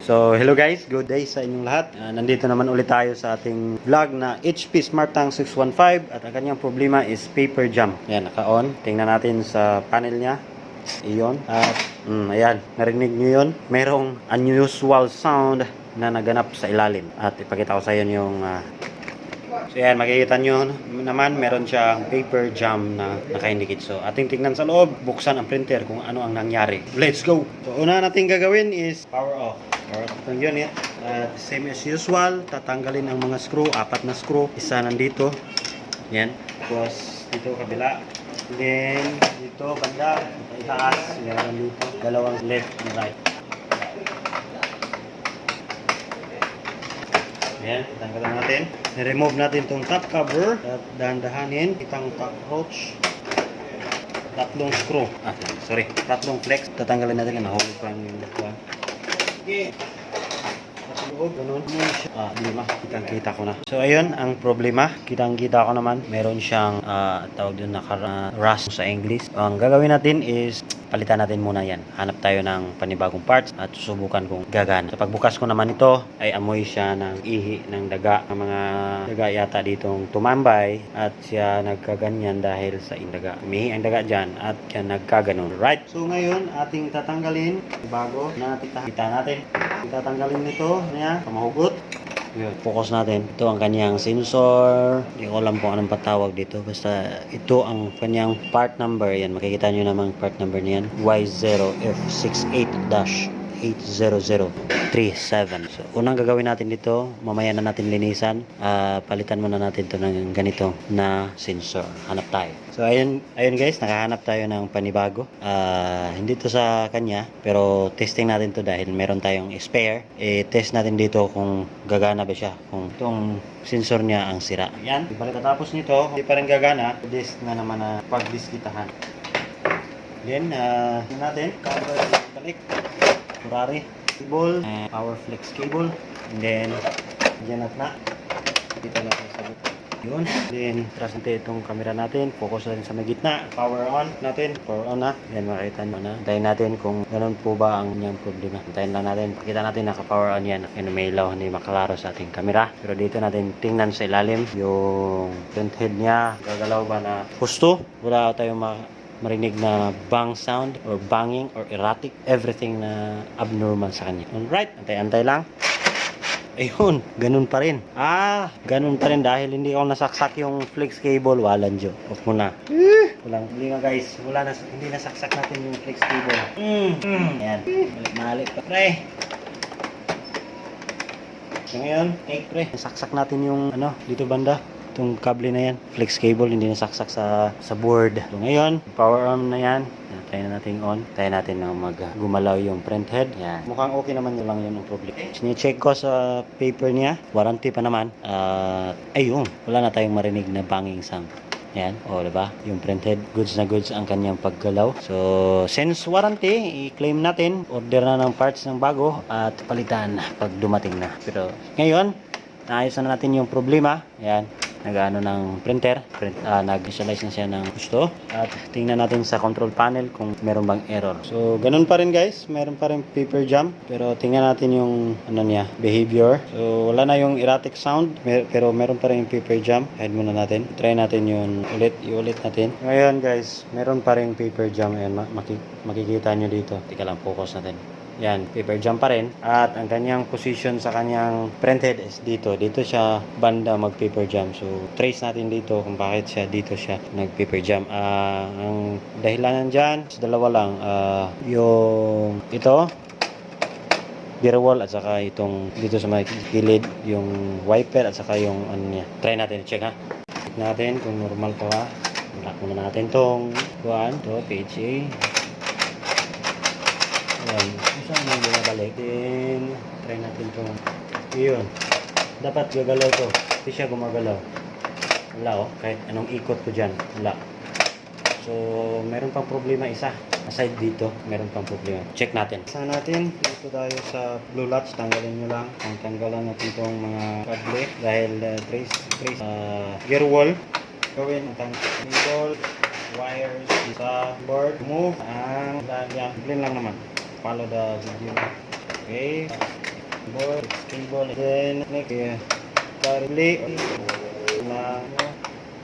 So, hello guys, good day sa inyong lahat. Nandito naman ulit tayo sa ating vlog na HP Smart Tank 615 at ang kanyang problema is paper jam. Ayan, naka-on. Tingnan natin sa panel niya. Iyon. At, ayan, narinig nyo yun. Merong unusual sound na naganap sa ilalim. At ipakita ko sa inyo yung... So, ayan, makikita nyo naman, meron siyang paper jam na naka-indicate. So, ating tingnan sa loob, buksan ang printer kung ano ang nangyari. Let's go! So, una natin gagawin is power off. Power off ng unit. Same as usual, tatanggalin ang mga screw, 4 na screw. Isa nandito. Yan. Tapos, dito kabila. Then, dito banda, itaas. Meron dito. Dalawang left and right. Ayan, tanggalan natin. I-remove natin itong top cover at dahan-dahanin itang top approach. Tatlong screw. Tatlong flex. Tatanggalin natin na nahulog pa yung dalawa. Okay. Ganun. Lima. Kitang-kita ko na. So, ayun ang problema. Kitang-kita ko naman. Meron siyang tawag doon na rust sa English. Ang gagawin natin is palitan natin muna yan. Hanap tayo ng panibagong parts at susubukan kung gagana. So, pagbukas ko naman ito, ay amoy siya ng ihi ng daga. Ang mga daga yata ditong tumambay at siya nagkaganyan dahil sa indaga. Umihi ang daga dyan at siya nagkaganon. Right? So, ngayon, ating tatanggalin bago na kita natin. Tatanggalin nito niya, pamahugot. Focus natin. Ito ang kanyang sensor. Hindi ko alam kung anong patawag dito. Basta ito ang kanyang part number. Yan, makikita nyo namang part number niyan. Y0F68-80037. So, unang gagawin natin dito, mamaya na natin linisan. Palitan muna natin ito ng ganito na sensor. Hanap tayo. So, ayun guys, nakahanap tayo ng panibago. Hindi to sa kanya, pero testing natin to dahil meron tayong spare. Test natin dito kung gagana ba siya, kung itong sensor niya ang sira. Yan, pagkatapos nito, hindi pa rin gagana. Disk na naman na pagdiskitahan. Then, natin, cover balik, Ferrari cable, power flex cable, and then, dyan na. Dito natin sa yun. Then, trust natin itong camera natin. Focus natin sa may gitna. Power on natin. Power on na. Yan, makikita nyo na. Hintayin natin kung ganun po ba ang inyong problema. Hintayin lang natin. Pakita natin naka-power on yan. Yan, may ilaw. Hindi makalaro sa ating camera. Pero dito natin tingnan sa ilalim yung front head niya. Gagalaw ba na husto? Wala tayong marinig na bang sound or banging or erratic. Everything na abnormal sa kanya. Alright. Antay-antay lang. Ayun, ganun pa rin. Ganun pa rin dahil hindi ako nasaksak yung flex cable. Walang Diyo. Off muna. Hindi nga guys. Hindi nasaksak natin yung flex cable. Ayan. Malik pa. Pre. So ngayon, take pre. Nasaksak natin yung dito banda. Itong kable na yan. Flex cable, hindi nasaksak sa board. So ngayon, power arm na yan. Try na natin on. Try natin na gumalaw yung print head. Yan. Mukhang okay naman yun lang yun ang problem. Sine-check ko sa paper niya. Warranty pa naman. Ayun. Wala na tayong marinig na banging sound. Yan. O, diba? Yung print head. Goods na goods ang kanyang paggalaw. So, since warranty, i-claim natin. Order na ng parts ng bago at palitan pag dumating na. Pero, ngayon, naayos na natin yung problema. Yan. Nag-ano ng printer, nag-visualize na siya ng gusto at tingnan natin sa control panel kung meron bang error. So, ganun pa rin guys, meron pa rin paper jam pero tingnan natin yung behavior. So, wala na yung erratic sound pero meron pa rin yung paper jam. Hide muna natin. Try natin yung i-ulit natin. Ngayon guys, meron pa rin paper jam. Ayan, makikita nyo dito. Tika lang, focus natin. Yan, paper jam pa rin. At ang kanyang position sa kanyang print head is dito. Dito siya banda mag paper jam. So, trace natin dito kung bakit dito siya nag paper jam. Ang dahilanan dyan, dalawa lang. Yung ito, gear wall at saka itong dito sa may gilid, yung wiper at saka yung niya. Try natin, check ha. Check natin kung normal to ha. Lock muna natin tong PHA. Ayan. Saan mo binabalik? Then, try natin ito. Yun. Dapat gagalaw to. Hindi siya gumagalaw. Wala kahit anong ikot ko dyan. Wala. So, meron pang problema isa. Aside dito, meron pang problema. Check natin. Saan natin? Dito tayo sa blue latch. Tanggalin nyo lang. Tanggalan natin itong mga kable. Dahil trace gear wall. Gawin ang cable, wires sa board. Move ang lagyan. Plain lang naman. Follow the video. Okay. board, cable, then kaya karili na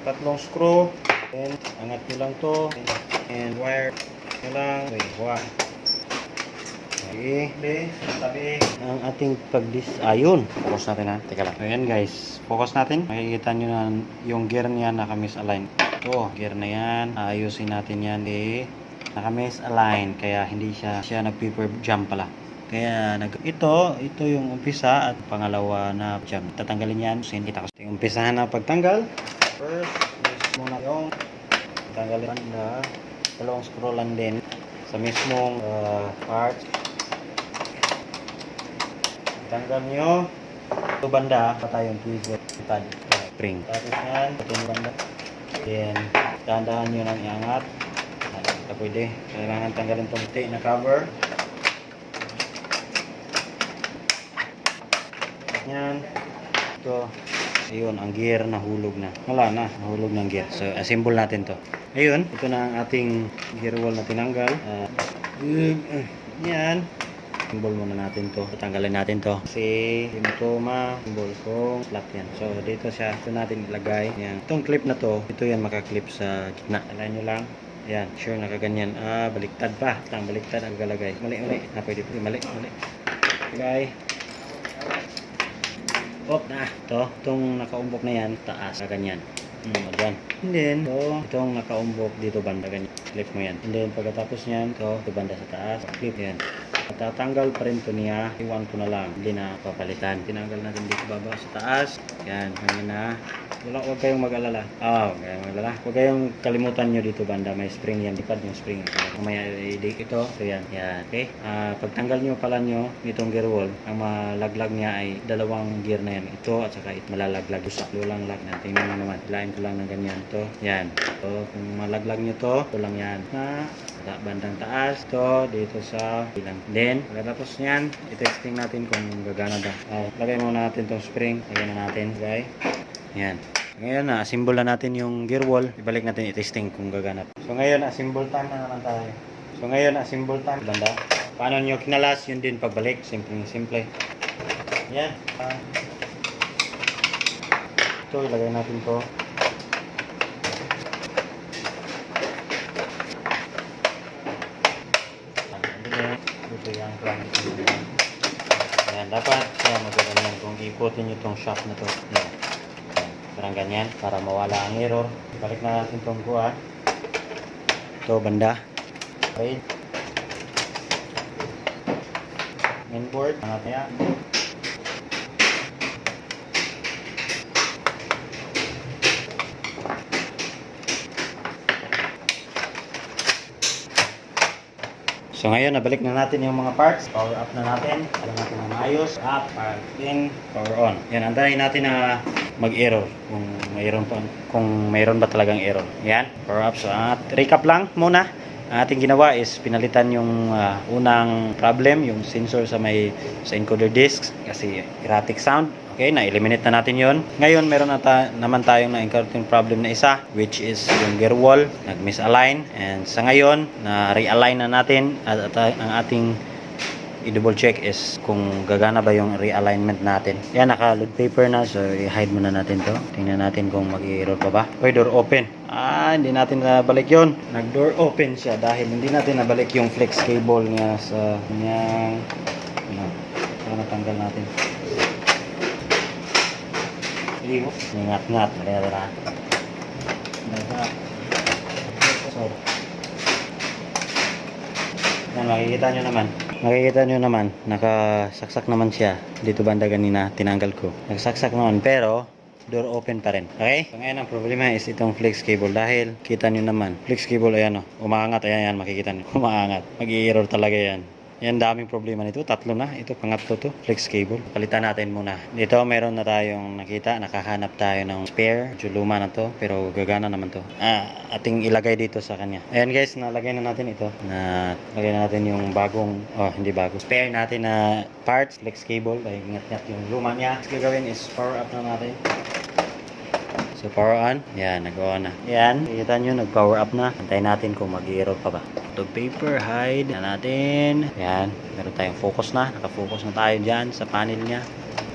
tatlong screw, then angat nyo lang to, and wire nyo lang. Okay, tabi ang ating ayun. Focus natin ha. Teka lang. Ayan guys, focus natin. Makikita nyo na yung gear niya naka-misalign. Ito, gear na yan. Ayusin natin yan. Naka-misalign. Kaya hindi siya nag-paper jump pala. Kaya ito yung umpisa at pangalawa na jump. Tatanggalin yan. So, hindi kita kasi umpisahan na pagtanggal. First, muna yung tanggalin na dalawang screw lang din sa mismong parts. Tanggal nyo ito banda pa tayong tweezer pad spring. Tapos yan itong banda, then dahan-dahan nyo nang iangat. Ito pwede, kailangan tanggalin itong puti na cover. Yan ito, ayun ang gear nahulog na, wala na, nahulog ng gear. So assemble natin to. Ayun, ito na ang ating gear wall na tinanggal. Yan, symbol muna natin to. Tatanggalin natin to kasi yung symbol kong flat yan. So dito natin ilagay yan. Itong clip na to, ito yan makaklip sa gitna. Alayin nyo lang. Yan, sure nakaganyan. Baliktad pa. Baliktad ang galagay. Mali. Pwede. Mali. Okay. Itong nakaumbok na yan, taas. Ganyan. Dyan. And then, itong nakaumbok dito banda. Ganyan. Clip mo yan. And then, pagkatapos nyan, ito banda sa taas. Clip yan. Tatanggal pa rin ito niya. Iwan ko na lang. Hindi na papalitan. Tinanggal natin dito baba sa taas. Yan. Ngayon na. Huwag kayong mag-alala. Huwag kayong kalimutan nyo dito banda. May spring yan. Dipad yung spring. Mamaya i-dig ito. So yan. Okay. Pagtanggal nyo pala nyo itong gear wall, ang malaglag niya ay dalawang gear na yan. Ito at saka malalaglag. Lulang lag na. Tingnan mo naman. Hilain ko lang ng ganyan. Ito. Yan. So kung malaglag nyo to, ito lang yan. Bandang taas. Ito. Dito sa bilang. Then, pagkatapos nyan, i-testing natin kung gagana ba. Lagay muna natin itong spring. Lagay na natin. Okay. Yan. Ngayon na, assemble na natin yung gear wall. Ibalik natin i-testing kung gagana. So ngayon, assemble time na naman tayo. Banda. Paano nyo kinalas, yun din pagbalik. Simple. Yan. Ito, ilagay natin to. Ito yung plan. Ayan, dapat magaganyan kung ikutin nyo itong shaft na to. Ayan. Parang ganyan para mawala ang error. Balik na natin itong kuha. Ito banda. Okay. Mainboard. Yan. So ngayon, nabalik na natin yung mga parts. Power up na natin. Alam natin na maayos. Up, power in, power on. Yan, antayin natin na mag-error. Kung mayroon ba talagang error. Yan, power up. So, recap lang muna. Ang ating ginawa is pinalitan yung unang problem, yung sensor sa encoder discs kasi erratic sound. Okay, na-eliminate na natin yon. Ngayon, meron naman tayong na-encounter problem na isa, which is yung gear wall, nag-misalign. And sa ngayon, na-realign na natin at ang ating i-double check is kung gagana ba yung realignment natin. Yan, naka-load paper na, so i-hide muna natin to. Tingnan natin kung mag-i-error pa ba. Okay, door open. Hindi natin nabalik yon. Nag-door open siya dahil hindi natin nabalik yung flex cable niya sa kanyang natanggal natin. Ingat-ngat. Yan, makikita nyo naman, nakasaksak naman siya dito banda kanina, tinanggal ko. Nakasaksak naman, pero door open pa rin. Okay? So ngayon ang problema is itong flex cable dahil kita nyo naman, flex cable ayan umaangat, ayan makikita nyo, umaangat. Mag-i-error talaga yan. Yan, daming problema nito. Tatlo na. Ito, pangatlo to. Flex cable. Palitan natin muna. Dito, meron na tayong nakita. Nakahanap tayo ng spare. Medyo luma na to. Pero gagana naman to. Ating ilagay dito sa kanya. Ayan guys, nalagay na natin ito. Lagay na natin yung bagong, hindi bago. Spare natin na parts. Flex cable. Dahil ingat-ingat yung luma niya. Ang gagawin is power up na natin. So, power on. Yan, nag-on na. Yan, kita nyo, nag-power up na. Antayin natin kung mag-i-error pa ba. to paper, hide na natin. Ayan, meron tayong focus na. Naka-focus na tayo dyan sa panel niya.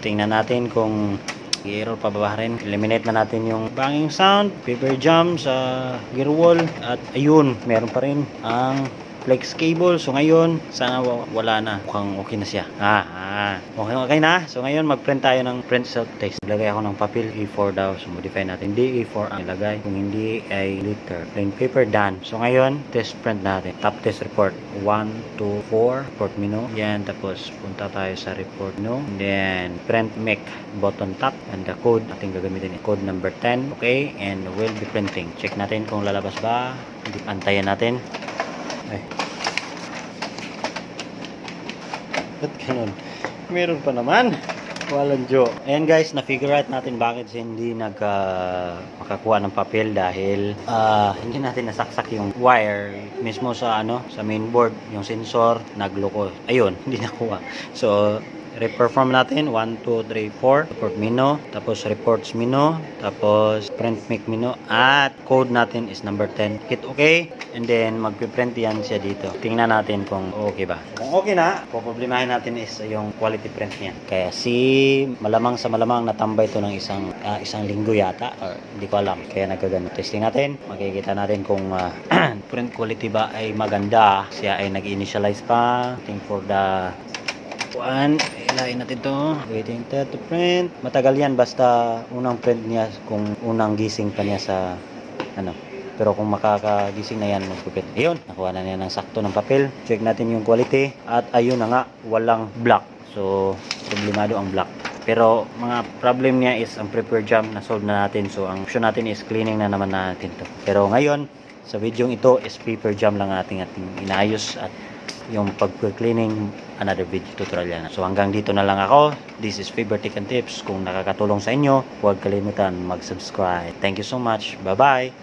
Tingnan natin kung i-error pa ba rin. Eliminate na natin yung banging sound, paper jam sa gear wall. At ayun, meron pa rin ang flex cable. So ngayon, sana wala na. Mukhang okay na siya. Okay na. So ngayon, mag-print tayo ng print self test. Ilagay ako ng papel A4 daw. So modify natin. Hindi A4 ang ilagay. Kung hindi ay liter. Plain paper, done. So ngayon, test print natin. Top test report. 1, 2, 4. Report menu. Yan. Tapos punta tayo sa report menu. And then print make button top. And the code ating gagamitin. Code number 10. Okay. And we'll be printing. Check natin kung lalabas ba. Antayin natin. Ay. Ba't ganun? Meron pa naman. Walang jo. Ayan guys, na-figure out natin bakit hindi makakuha ng papel dahil hindi natin nasaksak yung wire mismo sa sa mainboard, yung sensor nagloko. Ayun, hindi nakuha. So reperform natin 1, 2, 3, 4 report menu, tapos reports menu, tapos print make menu, at code natin is number 10. Hit okay, and then magpiprint yan siya dito. Tingnan natin kung okay ba. Kung okay na, poproblemahin natin is yung quality print niya. Kaya malamang sa malamang natambay to ng isang linggo yata, or hindi ko alam, kaya nagkagano. Testing natin, makikita natin kung print quality ba ay maganda. Siya ay nag-initialize pa. Waiting for the ilain natin to. Waiting to print. Matagal yan basta unang print niya, kung unang gising pa niya sa pero kung makakagising na yan, magpipit. Ayun, nakuha na niya ng sakto ng papel. Check natin yung quality. At ayun na nga, walang block. So, problemado ang block. Pero mga problem niya is ang prepare jam na solve na natin. So, ang option natin is cleaning na naman natin to. Pero ngayon, sa video ito is paper jam lang ating inaayos, at yung pag-cleaning another video tutorial yan. So hanggang dito na lang ako. This is Faber Tech and Tips. Kung nakakatulong sa inyo, huwag kalimutan mag-subscribe. Thank you so much. Bye-bye!